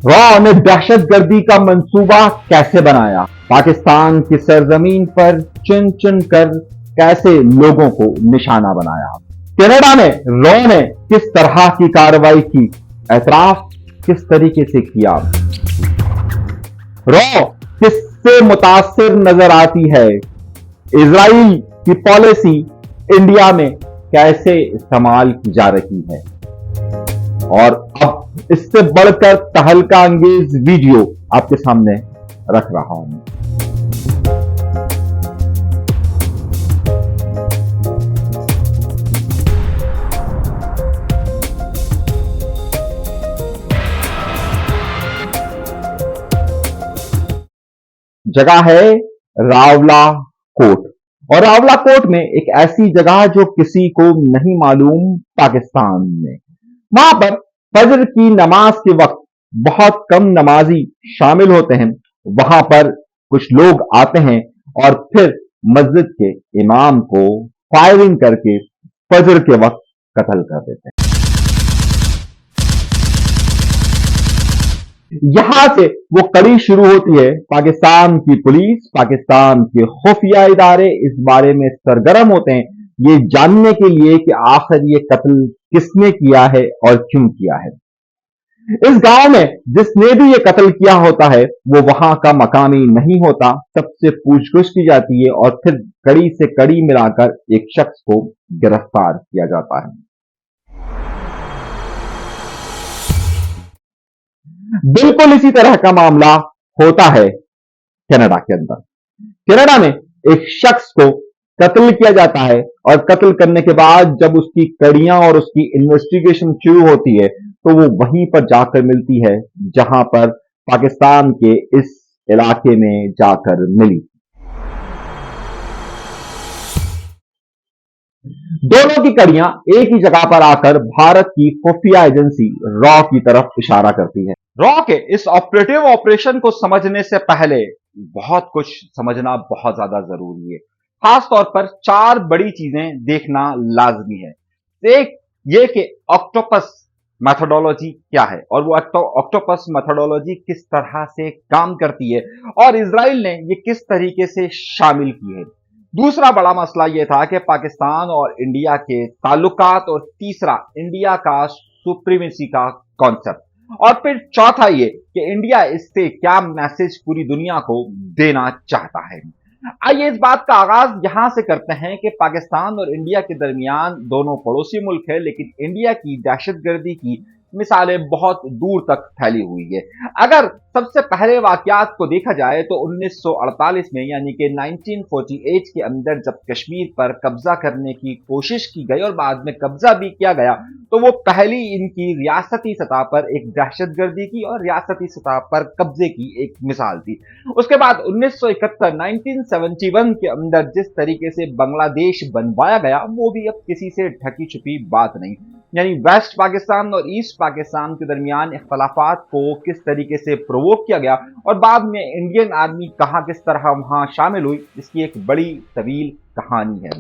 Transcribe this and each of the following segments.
Raw ने दहशत गर्दी का मंसूबा कैसे बनाया, पाकिस्तान की सरजमीन पर चुन चुन कर कैसे लोगों को निशाना बनाया, कनाडा में रॉ ने किस तरह की कार्रवाई की, एतराफ किस तरीके से किया, रॉ किससे मुतासिर नजर आती है, इजराइल की पॉलिसी इंडिया में कैसे इस्तेमाल की जा रही है, और अब इससे बढ़कर तहलका अंगेज वीडियो आपके सामने रख रहा हूं। जगह है रावला कोट, और रावला कोट में एक ऐसी जगह जो किसी को नहीं मालूम पाकिस्तान में। वहां पर फजर की नमाज के वक्त बहुत कम नमाजी शामिल होते हैं। वहां पर कुछ लोग आते हैं और फिर मस्जिद के इमाम को फायरिंग करके फजर के वक्त कत्ल कर देते हैं। यहां से वो कड़ी शुरू होती है। पाकिस्तान की पुलिस, पाकिस्तान के खुफिया इदारे इस बारे में सरगर्म होते हैं ये जानने के लिए कि आखिर ये कत्ल किसने किया है और क्यों किया है। इस गांव में जिसने भी ये कत्ल किया होता है वो वहां का मकामी नहीं होता। सबसे पूछगछ की जाती है और फिर कड़ी से कड़ी मिलाकर एक शख्स को गिरफ्तार किया जाता है। बिल्कुल इसी तरह का मामला होता है कनाडा के अंदर। कनाडा में एक शख्स को कत्ल किया जाता है और कत्ल करने के बाद जब उसकी कड़ियां और उसकी इन्वेस्टिगेशन शुरू होती है तो वो वहीं पर जाकर मिलती है जहां पर पाकिस्तान के इस इलाके में जाकर मिली। दोनों की कड़ियां एक ही जगह पर आकर भारत की खुफिया एजेंसी रॉ की तरफ इशारा करती है। रॉ के इस ऑपरेशन को समझने से पहले बहुत कुछ समझना बहुत ज्यादा जरूरी है। खास तौर पर चार बड़ी चीजें देखना लाजमी है। एक ये कि ऑक्टोपस मेथोडोलॉजी क्या है और वो ऑक्टोपस मेथोडोलॉजी किस तरह से काम करती है और इजराइल ने ये किस तरीके से शामिल की है। दूसरा बड़ा मसला यह था कि पाकिस्तान और इंडिया के ताल्लुकात, और तीसरा इंडिया का सुप्रीमेसी का कॉन्सेप्ट, और फिर चौथा ये कि इंडिया इससे क्या मैसेज पूरी दुनिया को देना चाहता है। आइए इस बात का आगाज यहां से करते हैं कि पाकिस्तान और इंडिया के दरमियान दोनों पड़ोसी मुल्क है, लेकिन इंडिया की दहशतगर्दी की मिसालें बहुत दूर तक फैली हुई है। अगर सबसे पहले वाकयात को देखा जाए तो 1948 में यानी कि 1948 के अंदर जब कश्मीर पर कब्जा करने की कोशिश की गई और बाद में कब्जा भी किया गया तो वो पहली इनकी रियासती सतह पर एक दहशतगर्दी की और रियासती सतह पर कब्जे की एक मिसाल थी। उसके बाद 1971 के अंदर जिस तरीके से बांग्लादेश बनवाया गया वो भी अब किसी से ढकी छुपी बात नहीं, यानी वेस्ट पाकिस्तान और ईस्ट पाकिस्तान के दरमियान इख्तलाफात को किस तरीके से प्रोवोक किया गया और बाद में इंडियन आर्मी कहां किस तरह वहां शामिल हुई, इसकी एक बड़ी तवील कहानी है।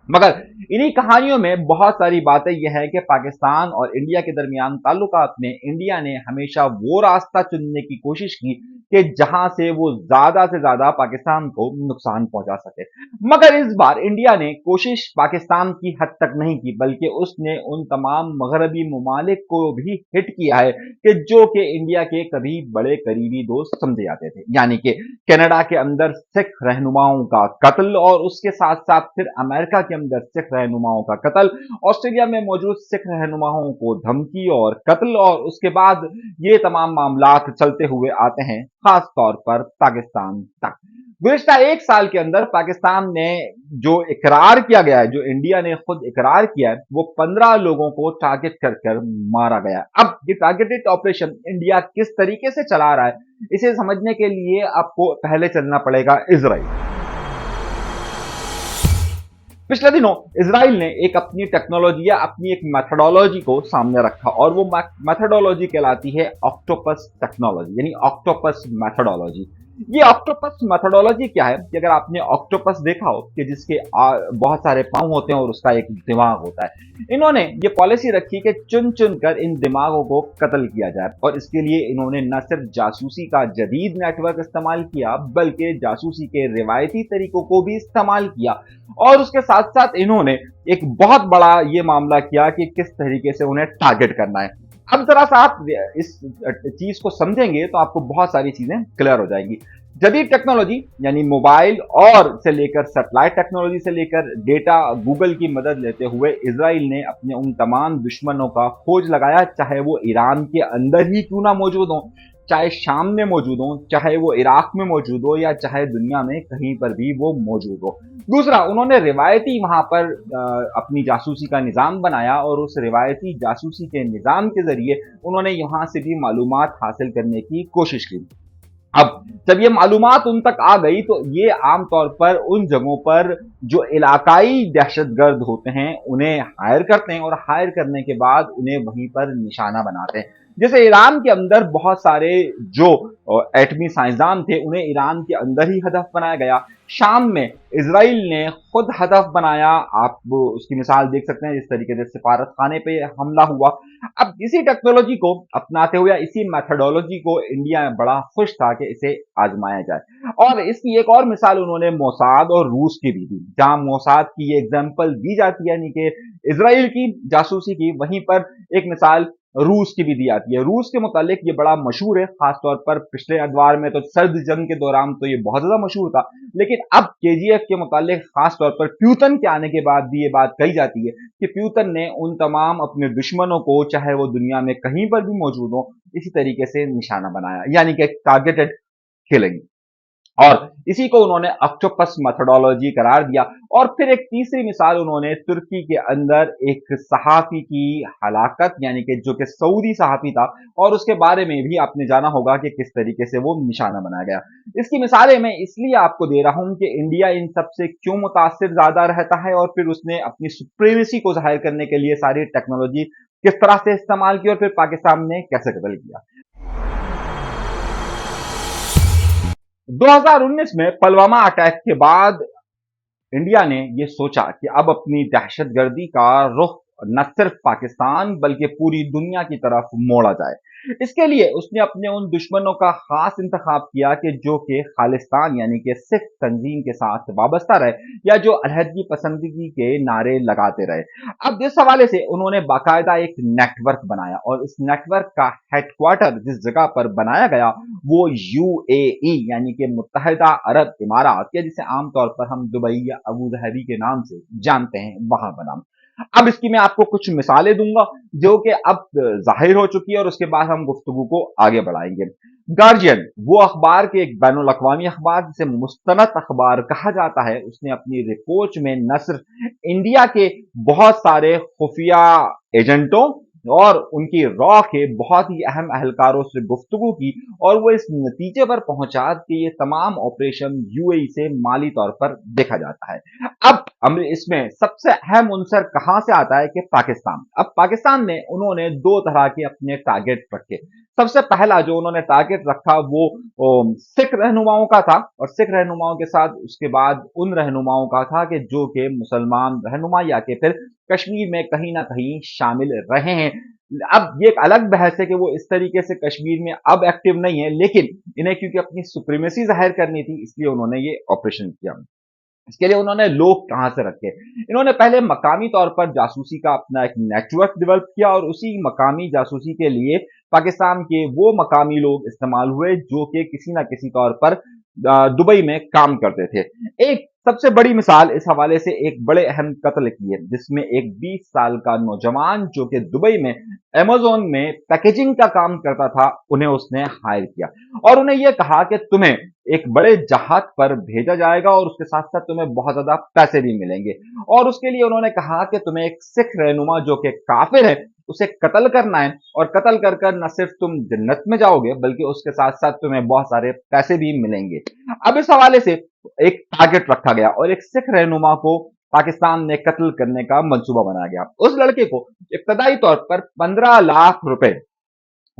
मगर इन्हीं कहानियों में बहुत सारी बातें यह है कि पाकिस्तान और इंडिया के दरमियान ताल्लुकात में इंडिया ने हमेशा वो रास्ता चुनने की कोशिश की कि जहां से वो ज्यादा से ज्यादा पाकिस्तान को नुकसान पहुंचा सके। मगर इस बार इंडिया ने कोशिश पाकिस्तान की हद तक नहीं की, बल्कि उसने उन तमाम मगरबी ममालिक को भी हिट किया है कि जो कि इंडिया के कभी बड़े करीबी दोस्त समझे जाते थे, यानी कि कनाडा के अंदर सिख रहनुमाओं का कत्ल और उसके साथ साथ फिर अमेरिका के अंदर सिख रहनुमाओं का कत्ल, ऑस्ट्रेलिया में मौजूद सिख रहनुमाओं को धमकी और कत्ल, और उसके बाद ये तमाम मामलात चलते हुए आते हैं खास तौर पर पाकिस्तान तक। गुज़िश्ता एक साल के अंदर पाकिस्तान ने जो इकरार किया गया है, जो इंडिया ने खुद इकरार किया है, वो 15 लोगों को टारगेट कर मारा गया। अब ये टारगेटेड ऑपरेशन इंडिया किस तरीके से चला रहा है इसे समझने के लिए आपको पहले चलना पड़ेगा इजराइल। पिछले दिनों इजराइल ने एक अपनी टेक्नोलॉजी या अपनी एक मेथोडोलॉजी को सामने रखा और वो मेथोडोलॉजी कहलाती है ऑक्टोपस टेक्नोलॉजी, यानी ऑक्टोपस मेथोडोलॉजी। ये ऑक्टोपस मेथोडोलॉजी क्या है कि अगर आपने ऑक्टोपस देखा हो कि जिसके बहुत सारे पांव होते हैं और उसका एक दिमाग होता है, इन्होंने ये पॉलिसी रखी कि चुन चुन कर इन दिमागों को कत्ल किया जाए, और इसके लिए इन्होंने न सिर्फ जासूसी का जदीद नेटवर्क इस्तेमाल किया बल्कि जासूसी के रिवायती तरीकों को भी इस्तेमाल किया, और उसके साथ साथ इन्होंने एक बहुत बड़ा ये मामला किया कि किस तरीके से उन्हें टारगेट करना है। अब जरा सा आप इस चीज को समझेंगे तो आपको बहुत सारी चीजें क्लियर हो जाएंगी। जदीद टेक्नोलॉजी यानी मोबाइल और से लेकर सैटेलाइट टेक्नोलॉजी से लेकर डेटा गूगल की मदद लेते हुए इजराइल ने अपने उन तमाम दुश्मनों का खोज लगाया, चाहे वो ईरान के अंदर ही क्यों ना मौजूद हो, चाहे शाम में मौजूद हो, चाहे वो इराक में मौजूद हो, या चाहे दुनिया में कहीं पर भी वो मौजूद हो। दूसरा, उन्होंने रिवायती वहां पर अपनी जासूसी का निज़ाम बनाया, और उस रिवायती जासूसी के निज़ाम के जरिए उन्होंने यहां से भी मालूमात हासिल करने की कोशिश की। अब जब ये मालूमात उन तक आ गई तो ये आमतौर पर उन जगहों पर जो इलाकाई दहशतगर्द होते हैं उन्हें हायर करते हैं, और हायर करने के बाद उन्हें वहीं पर निशाना बनाते हैं। जैसे ईरान के अंदर बहुत सारे जो एटमी साइंसदान थे उन्हें ईरान के अंदर ही हदफ बनाया गया। शाम में इजराइल ने खुद हदफ बनाया, आप उसकी मिसाल देख सकते हैं जिस तरीके से सिफारत खाने पे हमला हुआ। अब इसी टेक्नोलॉजी को अपनाते हुए, इसी मेथोडोलॉजी को इंडिया बड़ा खुश था कि इसे आजमाया जाए, और इसकी एक और मिसाल उन्होंने मोसाद और रूस की भी दी। जहां मोसाद की ये एग्जाम्पल दी जाती है यानी कि इजराइल की जासूसी की, वहीं पर एक मिसाल रूस की भी दी जाती है। रूस के मुतालिक ये बड़ा मशहूर है, खासतौर पर पिछले अदवार में तो सर्द जंग के दौरान तो ये बहुत ज्यादा मशहूर था, लेकिन अब केजीएफ के मुतालिक खासतौर पर प्यूतन के आने के बाद भी ये बात कही जाती है कि प्यूतन ने उन तमाम अपने दुश्मनों को, चाहे वो दुनिया में कहीं पर भी मौजूद हो, इसी तरीके से निशाना बनाया, यानी कि टारगेटेड किलिंग। और इसी को उन्होंने ऑक्टोपस मेथोडोलॉजी करार दिया। और फिर एक तीसरी मिसाल उन्होंने तुर्की के अंदर एक सहाफी की हलाकत, यानी कि जो कि सऊदी सहाफी था, और उसके बारे में भी आपने जाना होगा कि किस तरीके से वो निशाना बनाया गया। इसकी मिसालें मैं इसलिए आपको दे रहा हूं कि इंडिया इन सब से क्यों मुतासिर ज्यादा रहता है, और फिर उसने अपनी सुप्रीमेसी को जाहिर करने के लिए सारी टेक्नोलॉजी किस तरह से इस्तेमाल की, और फिर पाकिस्तान ने कैसे कत्ल किया। 2019 में पुलवामा अटैक के बाद इंडिया ने यह सोचा कि अब अपनी दहशतगर्दी का रुख न सिर्फ पाकिस्तान बल्कि पूरी दुनिया की तरफ मोड़ा जाए। इसके लिए उसने अपने उन दुश्मनों का खास इंतखाब किया कि जो कि खालिस्तान यानी कि सिख तंजीम के साथ वाबस्ता रहे, या जो अलहदगी पसंदगी के नारे लगाते रहे। अब इस हवाले से उन्होंने बाकायदा एक नेटवर्क बनाया, और इस नेटवर्क का हेडक्वार्टर जिस जगह पर बनाया गया वो यूएई यानी कि मुत्तहिदा अरब इमारात, या जिसे आमतौर पर हम दुबई या अबू धाबी के नाम से जानते हैं, वहां बना। अब इसकी मैं आपको कुछ मिसालें दूंगा जो कि अब जाहिर हो चुकी है, और उसके बाद हम गुफ्तगू को आगे बढ़ाएंगे। गार्जियन, वो अखबार के एक बैनुल अक़वामी अखबार जिसे मुस्तनद अखबार कहा जाता है, उसने अपनी रिपोर्ट में न सिर्फ इंडिया के बहुत सारे खुफिया एजेंटों और उनकी रॉ के बहुत ही अहम अहलकारों से गुफ्तगू की, और वो इस नतीजे पर पहुंचा कि ये तमाम ऑपरेशन यूएई से माली तौर पर देखा जाता है। अब इसमें सबसे अहम उनसर कहां से आता है कि पाकिस्तान। अब पाकिस्तान ने उन्होंने दो तरह के अपने टारगेट रखे। सबसे पहला जो उन्होंने टारगेट रखा वो सिख रहनुमाओं का था, और सिख रहनुमाओं के साथ उसके बाद उन रहनुमाओं का था कि जो कि मुसलमान रहनुमा या के फिर कश्मीर में कहीं ना कहीं शामिल रहे हैं। अब ये एक अलग बहस है कि वो इस तरीके से कश्मीर में अब एक्टिव नहीं है, लेकिन इन्हें क्योंकि अपनी सुप्रीमेसी जाहिर करनी थी इसलिए उन्होंने ये ऑपरेशन किया। इसके लिए उन्होंने लोग कहां से रखे, इन्होंने पहले मकामी तौर पर जासूसी का अपना एक नेटवर्क डेवलप किया, और उसी मकामी जासूसी के लिए पाकिस्तान के वो मकामी लोग इस्तेमाल हुए जो कि किसी ना किसी तौर पर दुबई में काम करते थे। एक सबसे बड़ी मिसाल इस हवाले से एक बड़े अहम कत्ल की है, जिसमें एक 20 साल का नौजवान जो कि दुबई में अमेज़न में पैकेजिंग का काम करता था, उन्हें उसने हायर किया, और उन्हें यह कहा कि तुम्हें एक बड़े जहाज पर भेजा जाएगा और उसके साथ साथ तुम्हें बहुत ज्यादा पैसे भी मिलेंगे, और उसके लिए उन्होंने कहा कि तुम्हें एक सिख रहनुमा जो कि काफिर है उसे कत्ल करना है, और कत्ल कर कर न सिर्फ तुम जन्नत में जाओगे बल्कि उसके साथ साथ तुम्हें बहुत सारे पैसे भी मिलेंगे। अब इस हवाले से एक टारगेट रखा गया, और एक सिख रहनुमा को पाकिस्तान ने कत्ल करने का मंसूबा बनाया गया। उस लड़के को इब्तदाई तौर पर 15 लाख रुपए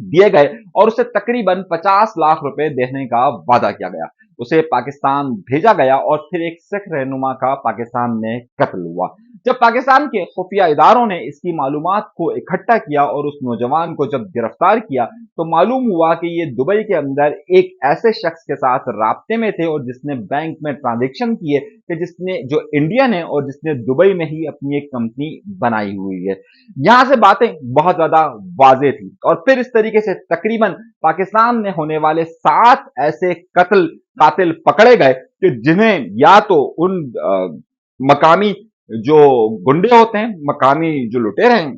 दिए गए और उसे तकरीबन 50 लाख रुपए देने का वादा किया गया। उसे पाकिस्तान भेजा गया और फिर एक सिख रहनुमा का पाकिस्तान में कत्ल हुआ। जब पाकिस्तान के खुफिया इदारों ने इसकी मालूमात को इकट्ठा किया और उस नौजवान को जब गिरफ्तार किया, तो मालूम हुआ कि ये दुबई के अंदर एक ऐसे शख्स के साथ राब्ते में थे और जिसने बैंक में ट्रांजेक्शन किए, कि जिसने जो इंडियन है और जिसने दुबई में ही अपनी एक कंपनी बनाई हुई है। यहां से बातें बहुत ज्यादा वाजे थी और फिर इस तरीके से तकरीबन पाकिस्तान में होने वाले 7 ऐसे कत्ल कातिल पकड़े गए कि जिन्हें या तो उन मकामी जो गुंडे होते हैं, मकामी जो लुटेरे हैं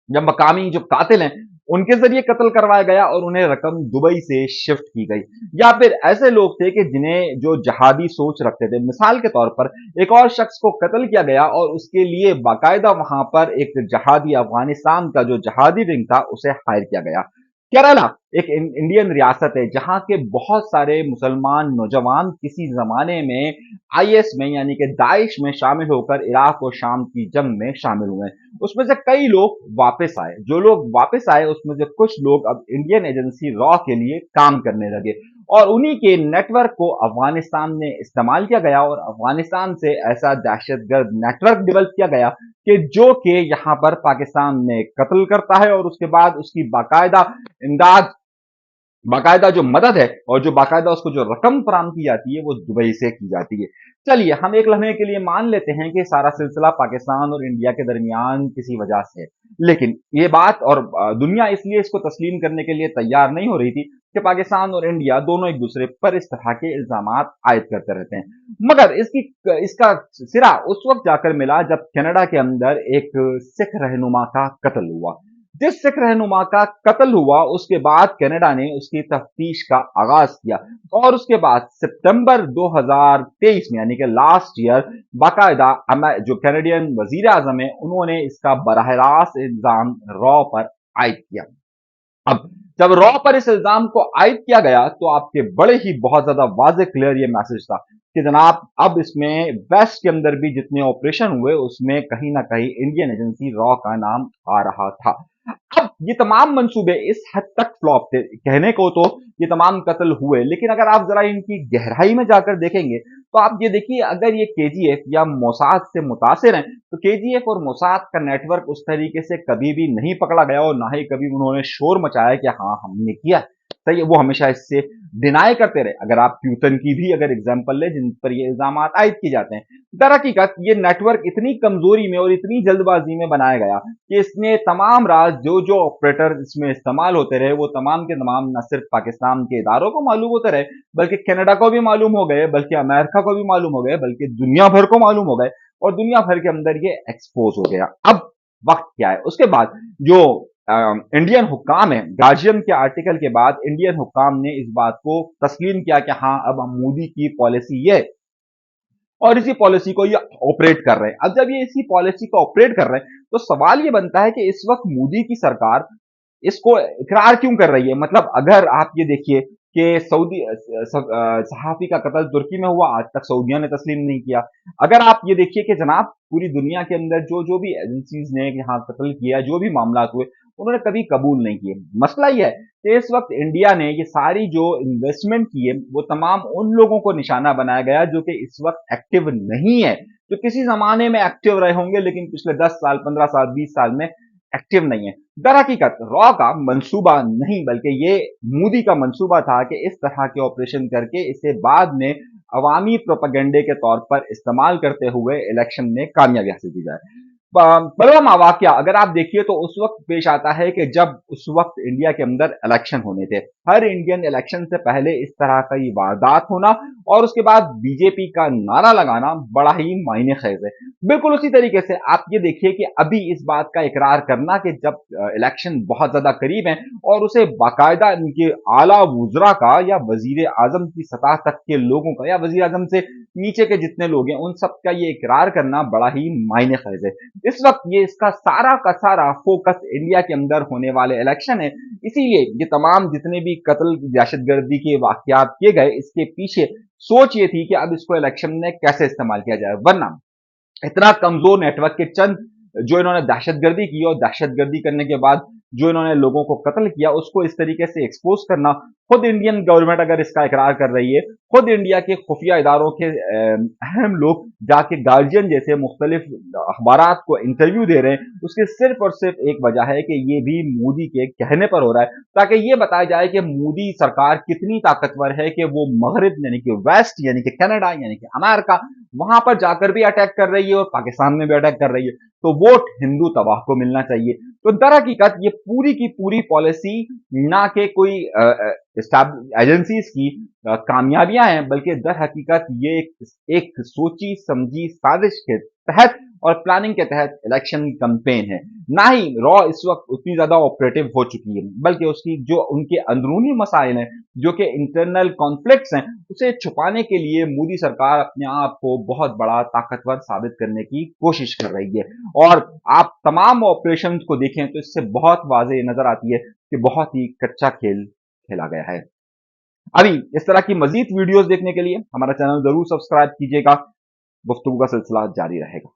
या मकामी जो कातिल हैं, उनके जरिए कत्ल करवाया गया और उन्हें रकम दुबई से शिफ्ट की गई। या फिर ऐसे लोग थे कि जिन्हें जो जहादी सोच रखते थे, मिसाल के तौर पर एक और शख्स को कत्ल किया गया और उसके लिए बाकायदा वहां पर एक जहादी, अफगानिस्तान का जो जहादी विंग था, उसे हायर किया गया। केरला एक इंडियन रियासत है जहां के बहुत सारे मुसलमान नौजवान किसी जमाने में आईएस में यानी कि दाइश में शामिल होकर इराक और शाम की जंग में शामिल हुए। उसमें से कई लोग वापस आए। जो लोग वापस आए उसमें से कुछ लोग अब इंडियन एजेंसी रॉ के लिए काम करने लगे और उन्हीं के नेटवर्क को अफगानिस्तान में इस्तेमाल किया गया और अफगानिस्तान से ऐसा दहशतगर्द नेटवर्क डेवलप किया गया कि जो कि यहां पर पाकिस्तान में कत्ल करता है और उसके बाद उसकी बाकायदा इमदाद, बाकायदा जो मदद है और जो बाकायदा उसको जो रकम फराम की जाती है वो दुबई से की जाती है। चलिए हम एक लम्हे के लिए मान लेते हैं कि सारा सिलसिला पाकिस्तान और इंडिया के दरमियान किसी वजह से है, लेकिन ये बात और दुनिया इसलिए इसको तस्लीम करने के लिए तैयार नहीं हो रही थी कि पाकिस्तान और इंडिया दोनों एक दूसरे पर इस तरह के इल्जामात आयद करते रहते हैं। मगर इसका सिरा उस वक्त जाकर मिला जब कनाडा के अंदर एक सिख रहनुमा का कत्ल हुआ। जिस सिख रहनुमा का कत्ल हुआ उसके बाद कनाडा ने उसकी तफ्तीश का आगाज किया और उसके बाद सितंबर 2023 में यानी कि लास्ट ईयर बाकायदा जो कैनेडियन वजीर आजम है उन्होंने इसका बराह रास्त इल्जाम रॉ पर आयद किया। अब जब रॉ पर इस इल्जाम को आयद किया गया तो आपके बड़े ही बहुत ज्यादा वाज़ेह क्लियर ये मैसेज था कि जनाब अब इसमें वेस्ट के अंदर भी जितने ऑपरेशन हुए उसमें कहीं ना कहीं इंडियन एजेंसी रॉ का नाम आ रहा था। अब ये तमाम मंसूबे इस हद तक फ्लॉप थे, कहने को तो ये तमाम कत्ल हुए, लेकिन अगर आप जरा इनकी गहराई में जाकर देखेंगे तो आप ये देखिए अगर ये केजीएफ या मोसाद से मुतासिर हैं तो केजीएफ और मोसाद का नेटवर्क उस तरीके से कभी भी नहीं पकड़ा गया और ना ही कभी उन्होंने शोर मचाया कि हाँ हमने किया। सही है, वो हमेशा इससे डिनाई करते रहे। अगर आप प्यूतन की भी अगर एग्जांपल ले जिन पर ये इल्जाम आयद किए जाते हैं, दर हकीकत ये नेटवर्क इतनी कमजोरी में और इतनी जल्दबाजी में बनाया गया कि इसने तमाम राज जो जो ऑपरेटर इसमें इस्तेमाल होते रहे वो तमाम के तमाम न सिर्फ पाकिस्तान के इदारों को मालूम होते रहे बल्कि कनाडा को भी मालूम हो गए, बल्कि अमेरिका को भी मालूम हो गए, बल्कि दुनिया भर को मालूम हो गए और दुनिया भर के अंदर ये एक्सपोज हो गया। अब वक्त क्या है उसके बाद जो इंडियन हुक्काम है, गार्जियन के आर्टिकल के बाद इंडियन हुक्काम ने इस बात को तस्लीम किया कि हाँ अब हम मोदी की पॉलिसी ये और इसी पॉलिसी को ये ऑपरेट कर रहे हैं। अब जब ये इसी पॉलिसी को ऑपरेट कर रहे हैं तो सवाल ये बनता है कि इस वक्त मोदी की सरकार इसको इकरार क्यों कर रही है। मतलब अगर आप ये देखिए कि सऊदी सहाफी का कत्ल तुर्की में हुआ, आज तक सऊदिया ने तस्लीम नहीं किया। अगर आप ये देखिए कि जनाब पूरी दुनिया के अंदर जो जो भी एजेंसीज ने यहाँ कत्ल किया, जो भी मामला हुए, उन्होंने कभी कबूल नहीं किए। मसला यह है कि इस वक्त इंडिया ने ये सारी जो इन्वेस्टमेंट की है वो तमाम उन लोगों को निशाना बनाया गया जो कि इस वक्त एक्टिव नहीं है, जो किसी जमाने में एक्टिव रहे होंगे लेकिन पिछले 10 साल, 15 साल, 20 साल में एक्टिव नहीं है। दर हकीकत रॉ का मंसूबा नहीं बल्कि ये मोदी का मंसूबा था कि इस तरह के ऑपरेशन करके इसे बाद में अवामी प्रोपेगेंडे के तौर पर इस्तेमाल करते हुए इलेक्शन में कामयाबी हासिल की जाए। पुलवामा वाकया अगर आप देखिए तो उस वक्त पेश आता है कि जब उस वक्त इंडिया के अंदर इलेक्शन होने थे। हर इंडियन इलेक्शन से पहले इस तरह का ये वारदात होना और उसके बाद बीजेपी का नारा लगाना बड़ा ही मायने खेज है। बिल्कुल उसी तरीके से आप ये देखिए कि अभी इस बात का इकरार करना कि जब इलेक्शन बहुत ज्यादा करीब है और उसे बाकायदा इनके आला वुजरा का या वजीर आजम की सतह तक के लोगों का या वजीर आजम से नीचे के जितने लोग हैं उन सब का ये इकरार करना बड़ा ही मायने खेज है। इस वक्त ये इसका सारा का सारा फोकस इंडिया के अंदर होने वाले इलेक्शन है, इसीलिए ये तमाम जितने भी कत्ल दहशतगर्दी के वाकयात किए गए इसके पीछे सोच ये थी कि अब इसको इलेक्शन में कैसे इस्तेमाल किया जाए, वरना इतना कमजोर नेटवर्क के चंद जो इन्होंने दहशतगर्दी की और दहशतगर्दी करने के बाद जो इन्होंने लोगों को कत्ल किया उसको इस तरीके से एक्सपोज करना, खुद इंडियन गवर्नमेंट अगर इसका इकरार कर रही है, खुद इंडिया के खुफिया इदारों के अहम लोग जाके गार्जियन जैसे मुख्तलिफ अखबारात को इंटरव्यू दे रहे हैं, उसकी सिर्फ और सिर्फ एक वजह है कि ये भी मोदी के कहने पर हो रहा है, ताकि ये बताया जाए कि मोदी सरकार कितनी ताकतवर है कि वो मगरब यानी कि वेस्ट यानी कि कनाडा यानी कि अमेरिका वहां पर जाकर भी अटैक कर रही है और पाकिस्तान में भी अटैक कर रही है। तो वोट हिंदू तबाह को मिलना चाहिए। तो दर हकीकत ये पूरी की पूरी पॉलिसी ना के कोई एजेंसीज की कामयाबियां हैं, बल्कि दर हकीकत ये एक सोची समझी साजिश के तहत और प्लानिंग के तहत इलेक्शन कैंपेन है। ना ही रॉ इस वक्त उतनी ज्यादा ऑपरेटिव हो चुकी है, बल्कि उसकी जो उनके अंदरूनी मसाइल हैं, जो कि इंटरनल कॉन्फ्लिक्ट्स हैं, उसे छुपाने के लिए मोदी सरकार अपने आप को बहुत बड़ा ताकतवर साबित करने की कोशिश कर रही है। और आप तमाम ऑपरेशन को देखें तो इससे बहुत वाज़ेह नजर आती है कि बहुत ही कच्चा खेल खेला गया है। अभी इस तरह की मजीद वीडियोस देखने के लिए हमारा चैनल जरूर सब्सक्राइब कीजिएगा। गुफ्तगू का सिलसिला जारी रहेगा।